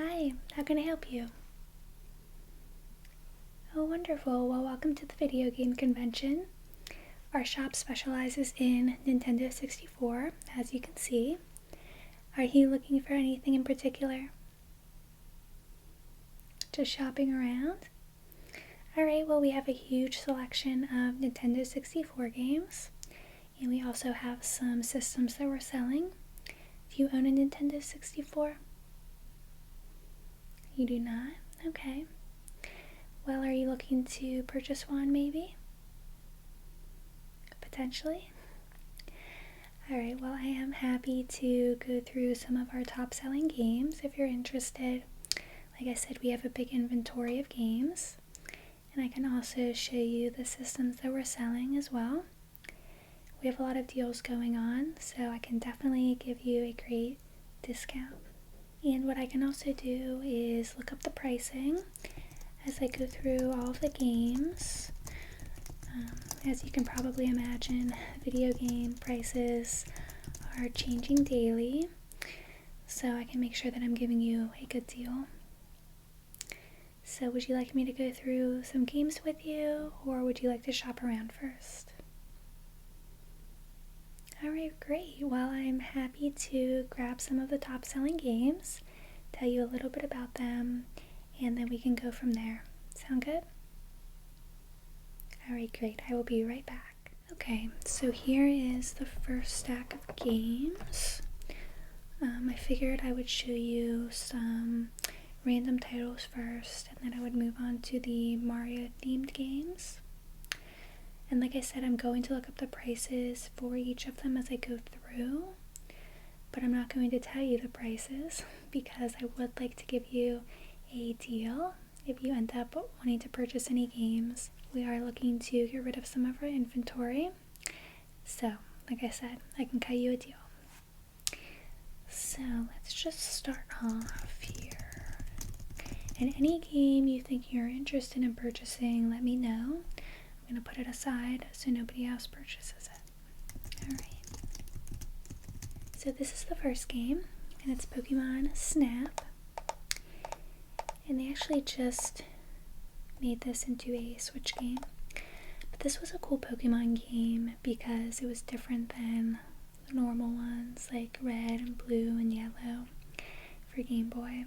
Hi, how can I help you? Oh, wonderful. Well, welcome to the video game convention. Our shop specializes in Nintendo 64, as you can see. Are you looking for anything in particular? Just shopping around? Alright, well, we have a huge selection of Nintendo 64 games, and we also have some systems that we're selling. Do you own a Nintendo 64? You do not? Okay. Well, are you looking to purchase one, maybe? Potentially? Alright, well, I am happy to go through some of our top selling games if you're interested. Like I said, we have a big inventory of games, and I can also show you the systems that we're selling as well. We have a lot of deals going on, so I can definitely give you a great discount. And what I can also do is look up the pricing as I go through all of the games. As you can probably imagine, video game prices are changing daily, so I can make sure that I'm giving you a good deal. So would you like me to go through some games with you, or would you like to shop around first? Alright, great. Well, I'm happy to grab some of the top selling games, tell you a little bit about them, and then we can go from there. Sound good? Alright, great. I will be right back. Okay, so here is the first stack of games. I figured I would show you some random titles first, and then I would move on to the Mario themed games. And like I said, I'm going to look up the prices for each of them as I go through, but I'm not going to tell you the prices because I would like to give you a deal if you end up wanting to purchase any games. We are looking to get rid of some of our inventory, so like I said, I can cut you a deal. So let's just start off here. And any game you think you're interested in purchasing, let me know. I'm going to put it aside so nobody else purchases it. Alright. So this is the first game, and it's Pokemon Snap. And they actually just made this into a Switch game. But this was a cool Pokemon game because it was different than the normal ones like Red and Blue and Yellow for Game Boy.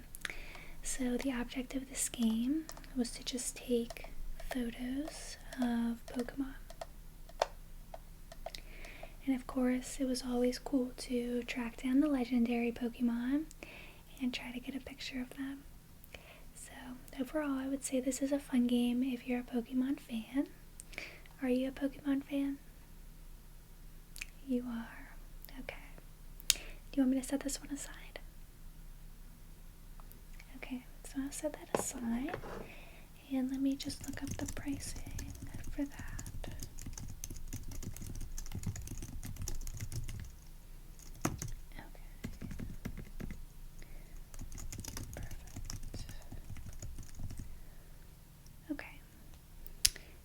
So the object of this game was to just take photos of Pokemon. And of course, it was always cool to track down the legendary Pokemon and try to get a picture of them. So overall, I would say this is a fun game if you're a Pokemon fan. Are you a Pokemon fan? You are. Okay. Do you want me to set this one aside? Okay, so I'll set that aside. And let me just look up the pricing for that. Okay. Perfect. Okay.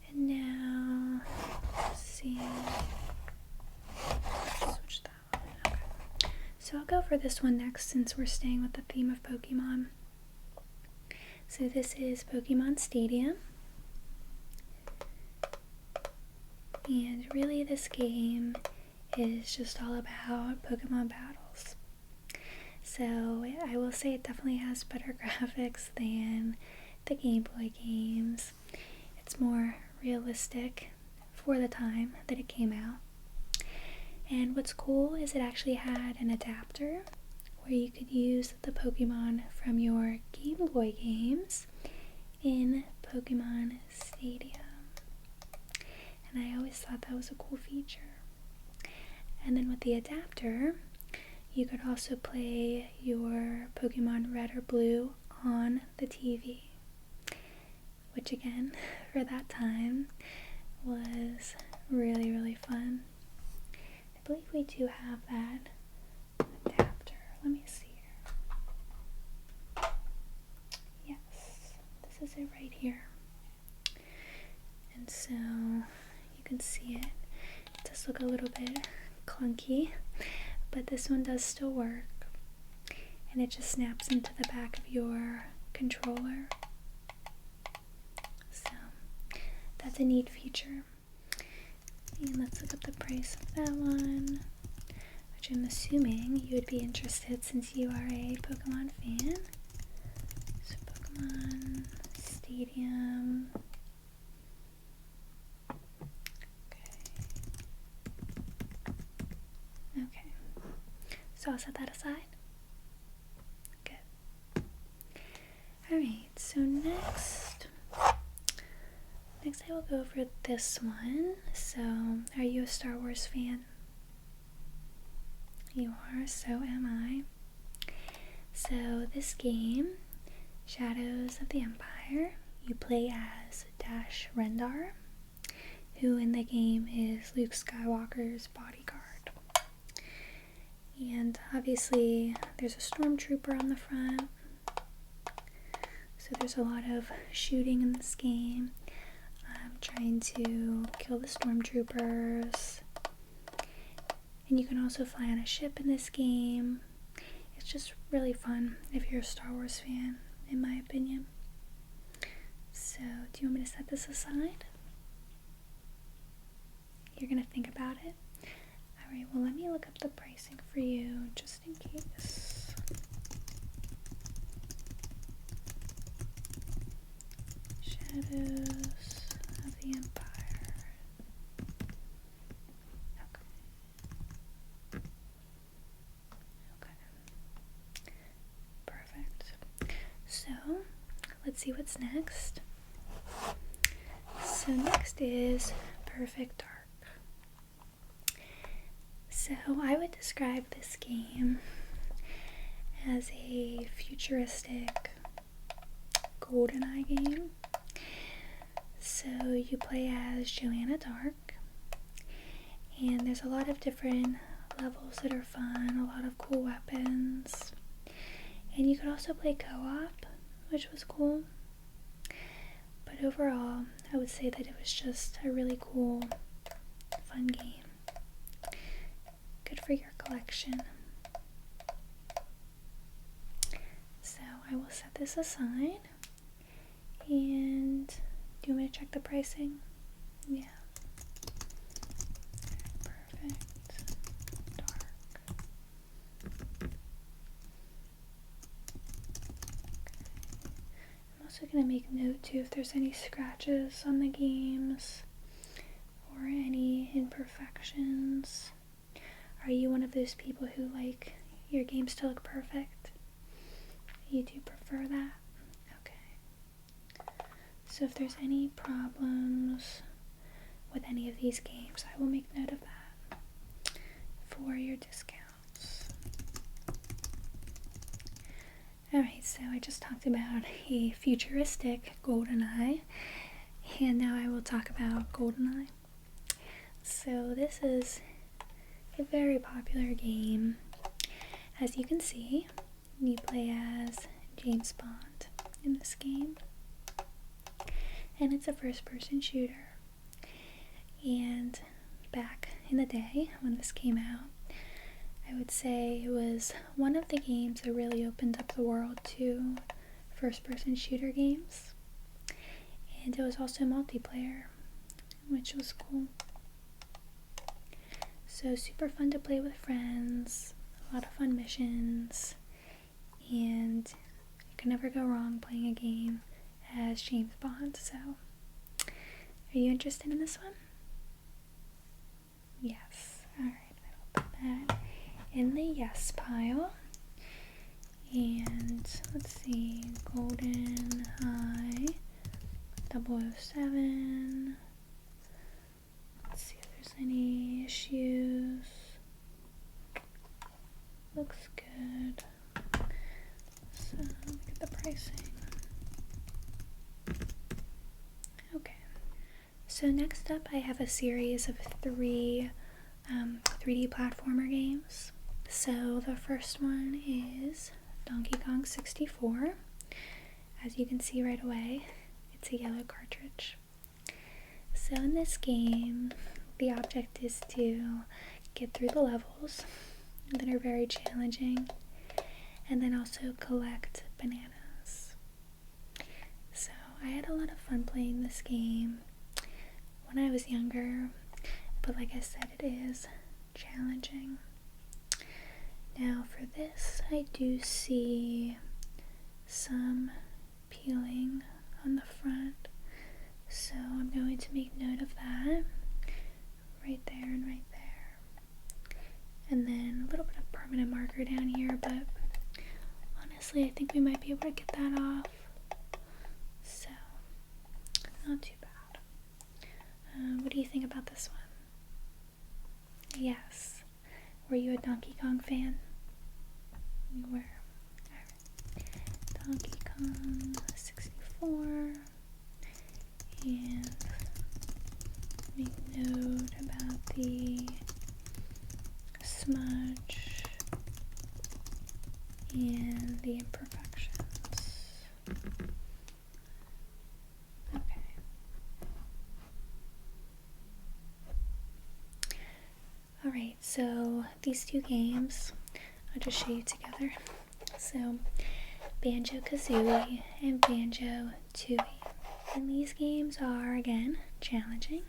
And now, let's see. Switch that one. Okay. So I'll go for this one next since we're staying with the theme of Pokemon. So this is Pokemon Stadium, and really this game is just all about Pokemon battles. So I will say it definitely has better graphics than the Game Boy games. It's more realistic for the time that it came out. And what's cool is it actually had an adapter where you could use the Pokemon from your Game Boy games in Pokemon Stadium. And I always thought that was a cool feature. And then with the adapter, you could also play your Pokemon Red or Blue on the TV, which again, for that time, was really, really fun. I believe we do have that adapter. Let me see here. Yes, this is it right here. And so you can see it. It does look a little bit clunky, but this one does still work. and it just snaps into the back of your controller. So that's a neat feature. And let's look up the price of that one, which I'm assuming you would be interested since you are a Pokemon fan. So Pokemon Stadium. Okay. So I'll set that aside. Good. Alright, so next I will go over this one. So, are you a Star Wars fan? You are, so am I. So, this game, Shadows of the Empire, you play as Dash Rendar, who in the game is Luke Skywalker's bodyguard. And obviously, there's a stormtrooper on the front. So there's a lot of shooting in this game. Trying to kill the stormtroopers. And you can also fly on a ship in this game. It's just really fun if you're a Star Wars fan, in my opinion. So, do you want me to set this aside? You're gonna think about it? Alright, well let me look up the pricing for you, just in case. Shadows of the Empire. Okay. Perfect. So, let's see what's next. So next is Perfect Dark. So I would describe this game as a futuristic GoldenEye game. So you play as Joanna Dark, and there's a lot of different levels that are fun, a lot of cool weapons, and you could also play co-op, which was cool. But overall, I would say that it was just a really cool, fun game. Good for your collection. So I will set this aside, and do you want me to check the pricing? Yeah. Perfect. Dark. I'm also going to make note too if there's any scratches on the games or any imperfections. Are you one of those people who like your games to look perfect? You do prefer that? Okay. So if there's any problems with any of these games, I will make note of that for your discounts. Alright, so I just talked about a futuristic GoldenEye, and now I will talk about GoldenEye. So this is a very popular game. As you can see, you play as James Bond in this game, and it's a first-person shooter. And back in the day when this came out, I would say it was one of the games that really opened up the world to first-person shooter games, and it was also multiplayer, which was cool. So super fun to play with friends, a lot of fun missions, and you can never go wrong playing a game as James Bond. So, are you interested in this one? Yes. Alright, I will put that in the yes pile. And let's see, GoldenEye 007. Let's see if there's any issues. Looks good. So look at the pricing. Okay. So next up, I have a series of three 3D platformer games. So the first one is Donkey Kong 64. As you can see right away, it's a yellow cartridge. So in this game, the object is to get through the levels that are very challenging, and then also collect bananas. So I had a lot of fun playing this game when I was younger, but like I said, it is challenging. Now for this, I do see some peeling on the front, so I'm going to make note of that right there and right there, and then a little bit of permanent marker down here, but honestly I think we might be able to get that off, so not too bad. What do you think about this one? Yes. Were you a Donkey Kong fan? You were. Alright. Donkey Kong 64. And make note about the smudge and the imperfections. Okay. Alright, so these two games, I'll just show you together. So, Banjo-Kazooie and Banjo-Tooie. And these games are, again, challenging,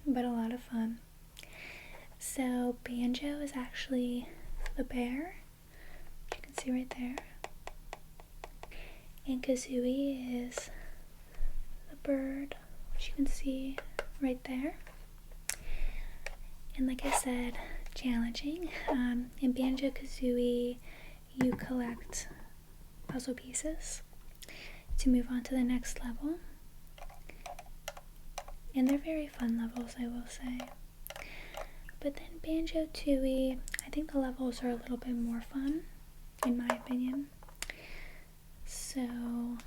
but a lot of fun. So, Banjo is actually the bear, you can see right there. And Kazooie is the bird, which you can see right there. And like I said, challenging. In Banjo-Kazooie, you collect puzzle pieces to move on to the next level. And they're very fun levels, I will say. But then Banjo-Tooie, I think the levels are a little bit more fun, in my opinion. So,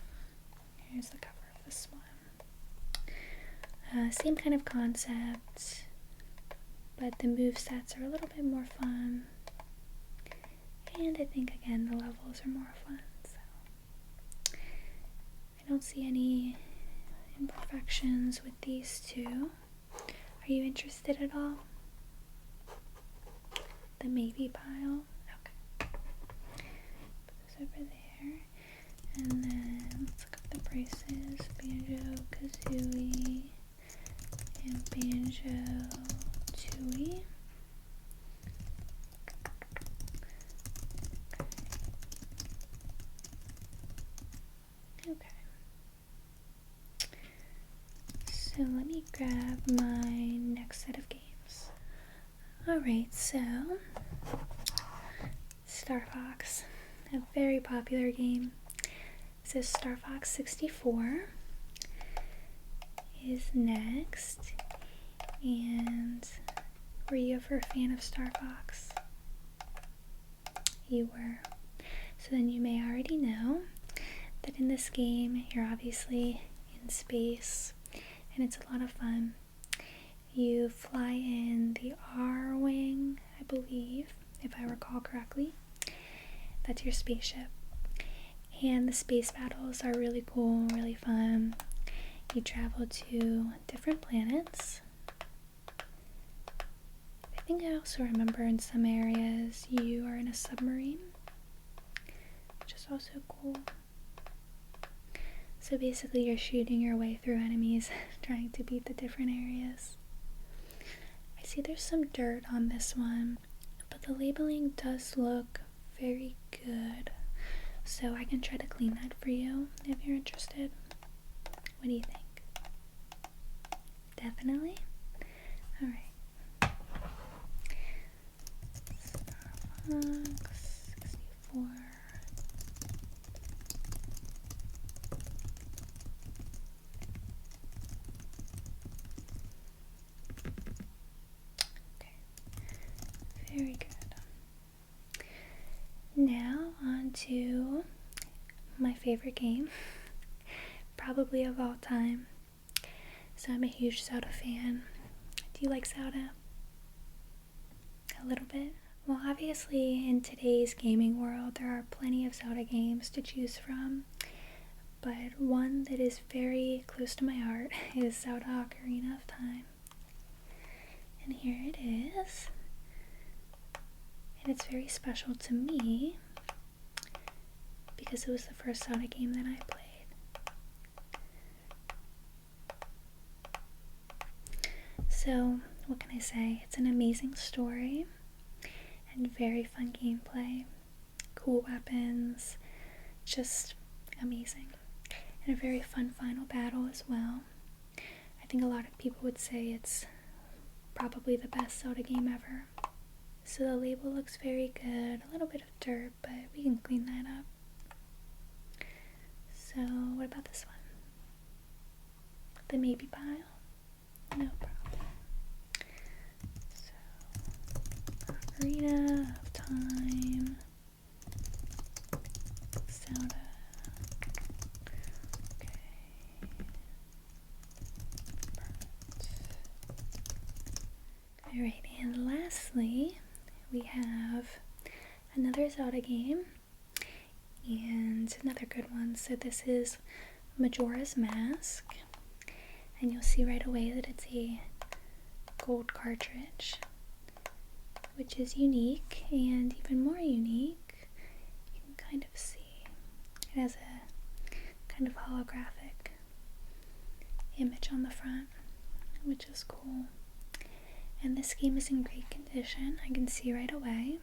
here's the cover of this one. Same kind of concept, but the movesets are a little bit more fun. And I think, again, the levels are more fun, so I don't see any imperfections with these two. Are you interested at all? The maybe pile? Okay. Put this over there. And then let's look up the prices. Banjo-Kazooie and Banjo-Tooie. Okay. So let me grab my next set of games. Alright, so Star Fox, a very popular game. So Star Fox 64 is next. And were you ever a fan of Star Fox? You were. So then you may already know that in this game you're obviously in space and it's a lot of fun. You fly in the R-Wing, I believe, if I recall correctly. That's your spaceship. And the space battles are really cool, really fun. You travel to different planets. I think I also remember in some areas you are in a submarine, which is also cool. So basically you're shooting your way through enemies, trying to beat the different areas. I see there's some dirt on this one, but the labeling does look very good. So I can try to clean that for you if you're interested. What do you think? Definitely? Alright. Star Fox 64. Very good. Now on to my favorite game, probably of all time. So I'm a huge Zelda fan. Do you like Zelda? A little bit? Well, obviously in today's gaming world there are plenty of Zelda games to choose from, but one that is very close to my heart is Zelda Ocarina of Time. And here it is. And it's very special to me because it was the first Zelda game that I played. So, what can I say? It's an amazing story and very fun gameplay. Cool weapons, just amazing. And a very fun final battle as well. I think a lot of people would say it's probably the best Zelda game ever. So the label looks very good, a little bit of dirt, but we can clean that up. So what about this one? The maybe pile? No problem. So, Ocarina of Time, Zelda. Alright, and lastly, we have another Zelda game, and another good one. So this is Majora's Mask, and you'll see right away that it's a gold cartridge, which is unique, and even more unique, you can kind of see it has a kind of holographic image on the front, which is cool. And this game is in great condition, I can see right away.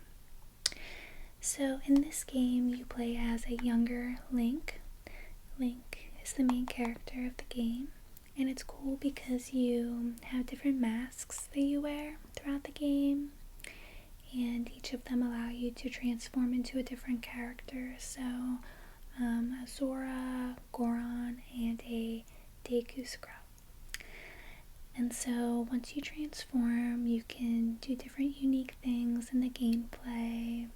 So in this game you play as a younger Link. Link is the main character of the game, and it's cool because you have different masks that you wear throughout the game, and each of them allow you to transform into a different character. So a Zora, Goron, and a Deku Scrub. And so once you transform, you can do different unique things in the gameplay,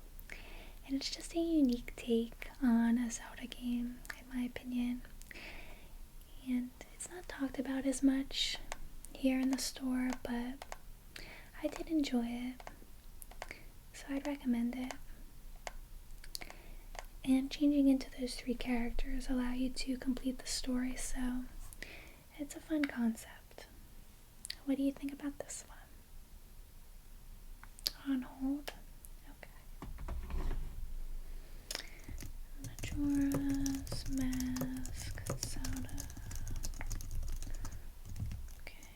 and it's just a unique take on a Zelda game, in my opinion. And it's not talked about as much here in the store, but I did enjoy it, so I'd recommend it. And changing into those 3 characters allow you to complete the story, so it's a fun concept. What do you think about this one? On hold? Okay. Majora's Mask, Zelda. Okay.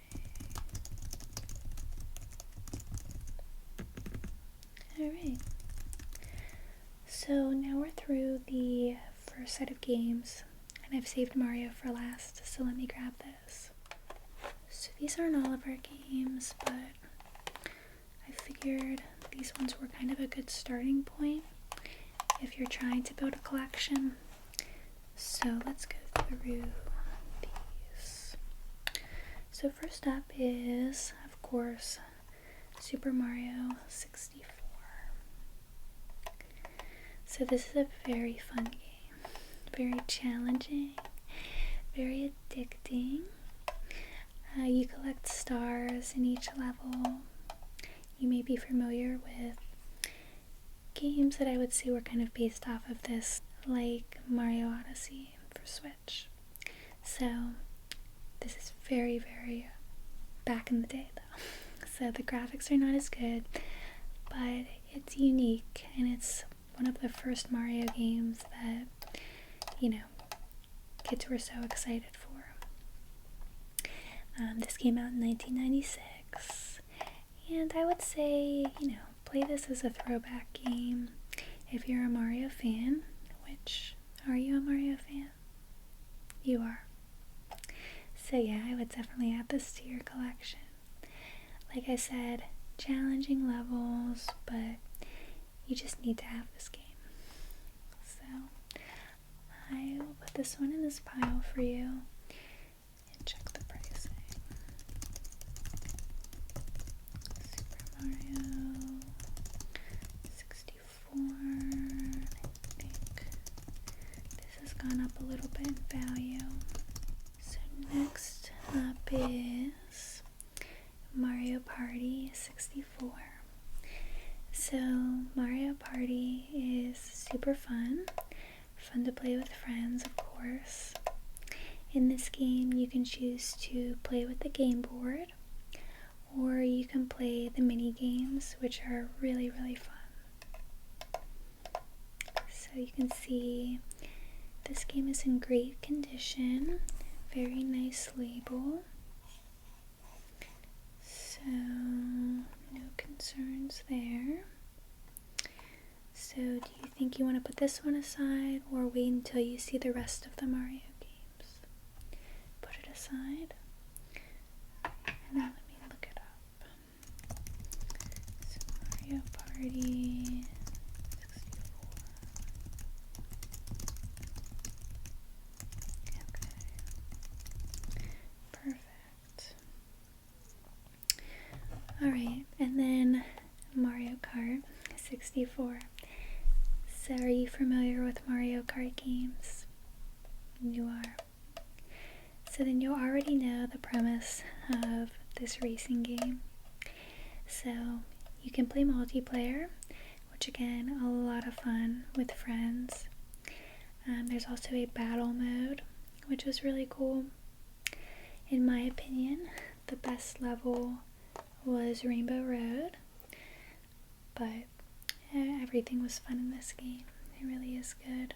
Alright. So now we're through the first set of games, and I've saved Mario for last, so let me grab this. So these aren't all of our games, but I figured these ones were kind of a good starting point if you're trying to build a collection. So let's go through these. So first up is, of course, Super Mario 64. So this is a very fun game, very challenging, very addicting. You collect stars in each level. You may be familiar with games that I would say were kind of based off of this, like Mario Odyssey for Switch. So this is very, very back in the day though. So the graphics are not as good, but it's unique, and it's one of the first Mario games that, kids were so excited for. This came out in 1996, and I would say, play this as a throwback game if you're a Mario fan, which, are you a Mario fan? You are. So yeah, I would definitely add this to your collection. Like I said, challenging levels, but you just need to have this game. So I will put this one in this pile for you and check the pricing. Super Mario 64. I think this has gone up a little bit in value. So next up is Mario Party 64. So Mario Party is super fun to play with friends, of course. In this game you can choose to play with the game board, or you can play the mini games, which are really, really fun. So you can see this game is in great condition. Very nice label. So, no concerns there. So, do you think you want to put this one aside or wait until you see the rest of the Mario games? Put it aside. And now let me look it up. So, Mario Party 64. Okay. Perfect. Alright, and then Mario Kart 64. So are you familiar with Mario Kart games? You are. So then you already know the premise of this racing game. So you can play multiplayer, which again, a lot of fun with friends. There's also a battle mode, which was really cool. In my opinion, the best level was Rainbow Road, but everything was fun in this game. It really is good.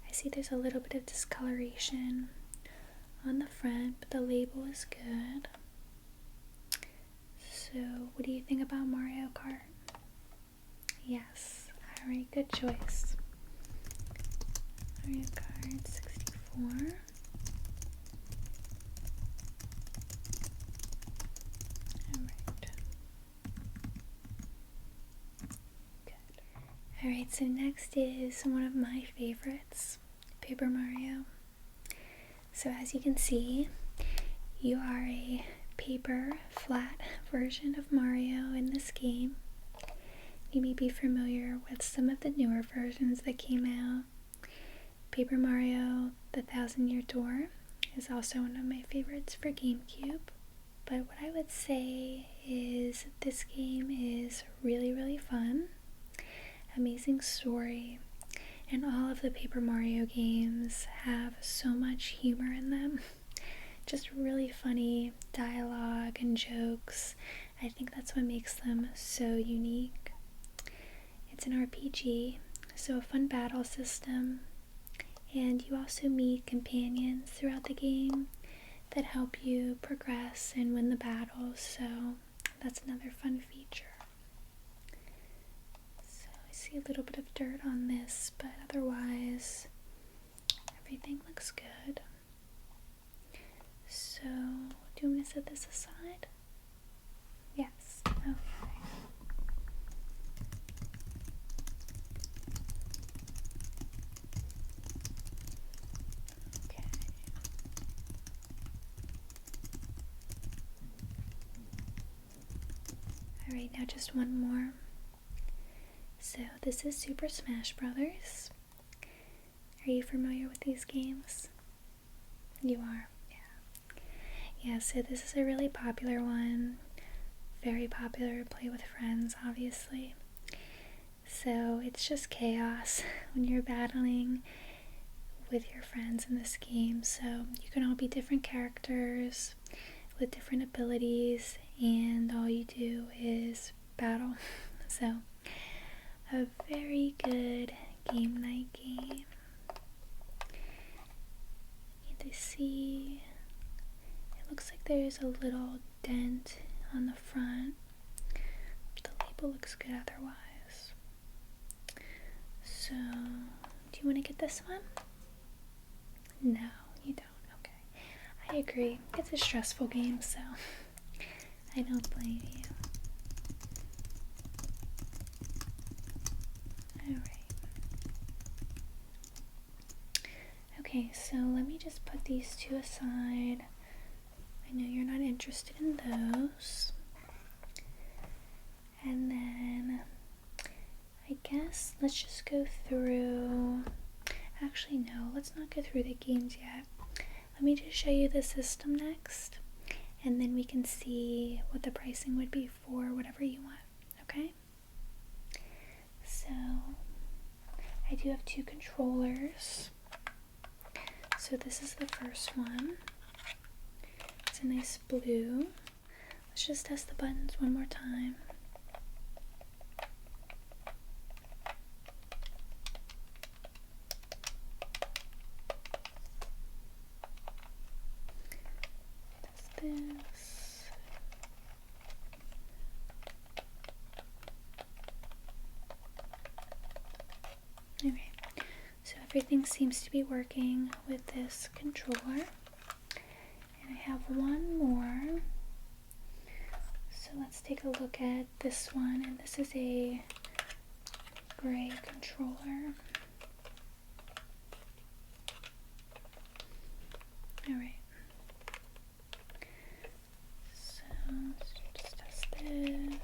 I see there's a little bit of discoloration on the front, but the label is good. So, what do you think about Mario Kart? Yes. Alright, good choice. Mario Kart 64. Alright, so next is one of my favorites, Paper Mario. So as you can see, you are a paper flat version of Mario in this game. You may be familiar with some of the newer versions that came out. Paper Mario, The Thousand Year Door is also one of my favorites for GameCube. But what I would say is this game is really, really fun. Amazing story, and all of the Paper Mario games have so much humor in them. Just really funny dialogue and jokes. I think that's what makes them so unique. It's an RPG, so a fun battle system, and you also meet companions throughout the game that help you progress and win the battles, so that's another fun feature. See a little bit of dirt on this, but otherwise everything looks good. So, do you want me to set this aside? Yes. Okay. Okay. Alright, now just one more. So this is Super Smash Brothers. Are you familiar with these games? You are, yeah. Yeah, so this is a really popular one. Very popular to play with friends, obviously. So it's just chaos when you're battling with your friends in this game. So you can all be different characters with different abilities, and all you do is battle. So a very good game night game. And I see it looks like there's a little dent on the front, but the label looks good otherwise. So, do you want to get this one? No, you don't. Okay. I agree. It's a stressful game, so I don't blame you. Alright. Okay, so let me just put these two aside. I know you're not interested in those. And then I guess let's just go through. Actually, no, let's not go through the games yet. Let me just show you the system next, and then we can see what the pricing would be for whatever you want, okay? So, I do have two controllers. So this is the first one. It's a nice blue. Let's just test the buttons one more time. everything seems to be working with this controller. And I have one more. So let's take a look at this one, and this is a gray controller. Alright. So let's just test this.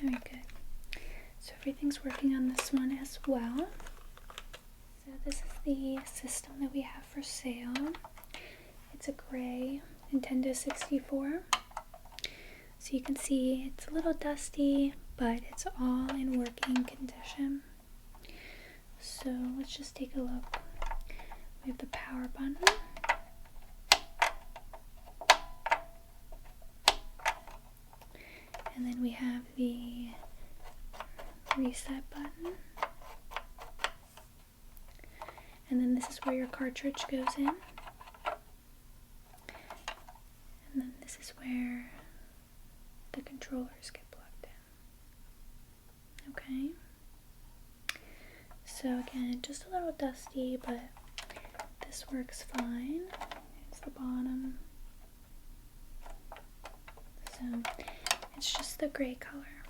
Very good. So everything's working on this one as well. So this is the system that we have for sale. It's a gray Nintendo 64. So you can see it's a little dusty, but it's all in working condition. So let's just take a look. We have the power button. And then we have the reset button. And then this is where your cartridge goes in. And then this is where the controllers get plugged in. Okay. So again, just a little dusty, but this works fine. Here's the bottom. So it's just the gray color.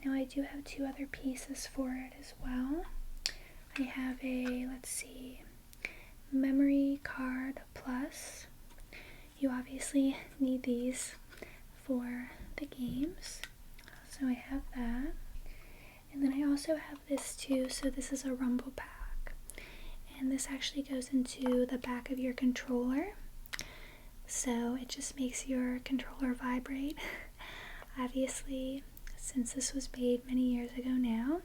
Now I do have two other pieces for it as well. I have a, let's see, memory card plus. You obviously need these for the games. So I have that. And then I also have this too. So this is a rumble pack. And this actually goes into the back of your controller. So it just makes your controller vibrate. Obviously, since this was made many years ago now,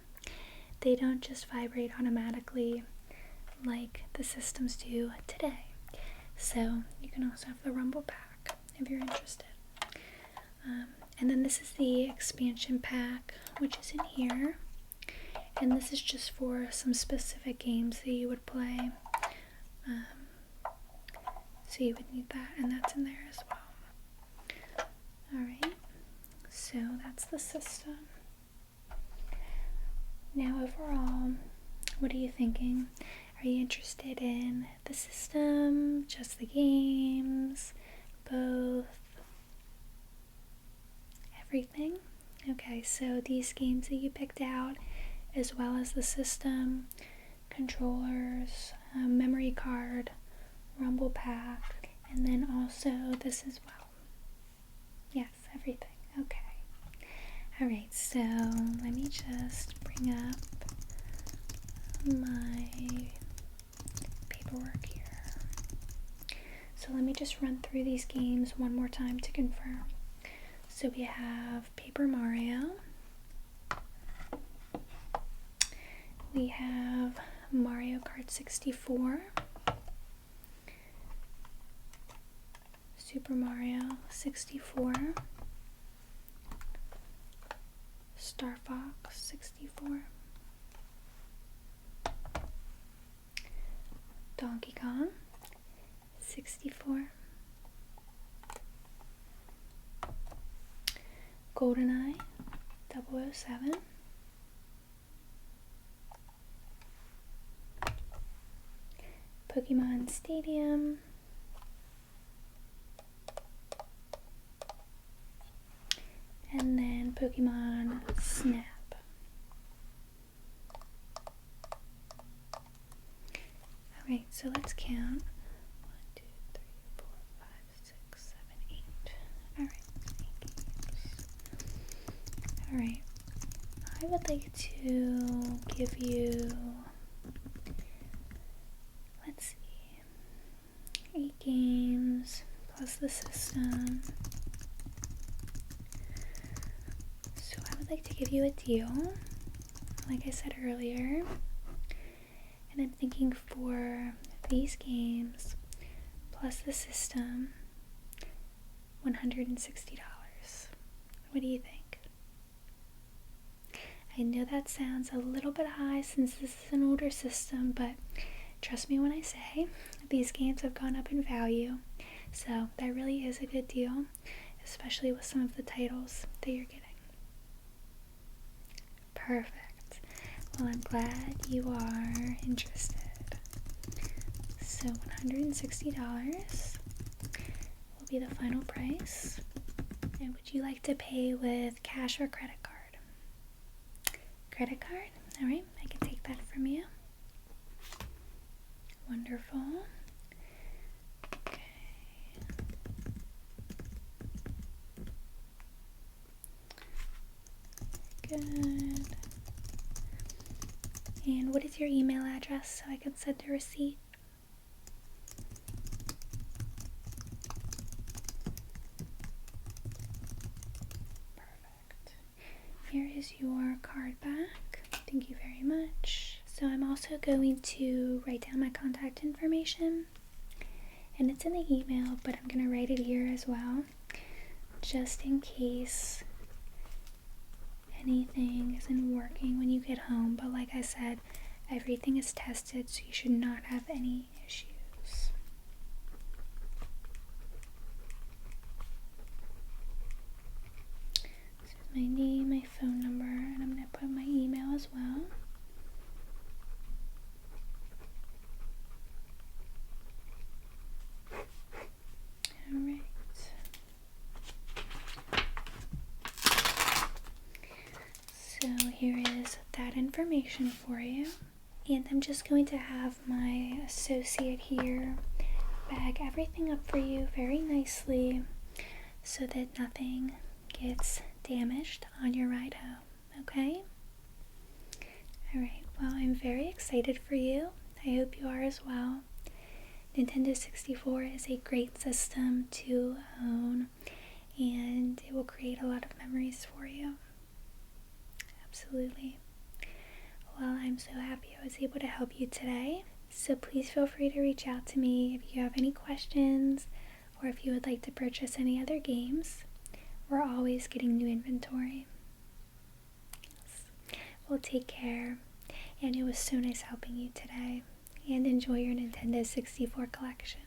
they don't just vibrate automatically like the systems do today. So you can also have the rumble pack if you're interested. And then this is the expansion pack, which is in here. And this is just for some specific games that you would play. So you would need that, and that's in there as well. Alright, so that's the system. Now overall, what are you thinking? Are you interested in the system, just the games, both, everything? Okay, so these games that you picked out, as well as the system, controllers, memory card, rumble pack, and then also this as well. Yes, everything. Okay. Alright, so let me just bring up my paperwork here. So let me just run through these games one more time to confirm. So we have Paper Mario. We have Mario Kart 64. Super Mario 64. Star Fox 64. Donkey Kong 64. GoldenEye 007. Pokemon Stadium. And then Pokemon Snap. Alright, so let's count. 1, 2, 3, 4, 5, 6, 7, 8. Alright, Alright, I would like to give you, let's see, 8 games plus the system. So I would like to give you a deal, like I said earlier, and I'm thinking for these games plus the system, $160. What do you think? I know that sounds a little bit high since this is an older system, but trust me when I say these games have gone up in value, so that really is a good deal, especially with some of the titles that you're getting. Perfect. Well, I'm glad you are interested. So $160 will be the final price. And would you like to pay with cash or credit card? Credit card? Alright, I can take that from you. Wonderful. Okay. Good. And what is your email address so I can send a receipt? Perfect. Here is your card back. Thank you very much. So I'm also going to write down my contact information, and it's in the email, but I'm going to write it here as well, just in case anything isn't working when you get home. But like I said, everything is tested, so you should not have any issues. This is my name, my phone number, and I'm going to put my email as well. Alright. So here is that information for you. And I'm just going to have my associate here bag everything up for you very nicely so that nothing gets damaged on your ride home, okay? Alright, well, I'm very excited for you. I hope you are as well. Nintendo 64 is a great system to own, and it will create a lot of memories for you. Absolutely. Well, I'm so happy I was able to help you today. So please feel free to reach out to me if you have any questions or if you would like to purchase any other games. We're always getting new inventory. Yes. Well, take care, and it was so nice helping you today. And enjoy your Nintendo 64 collection.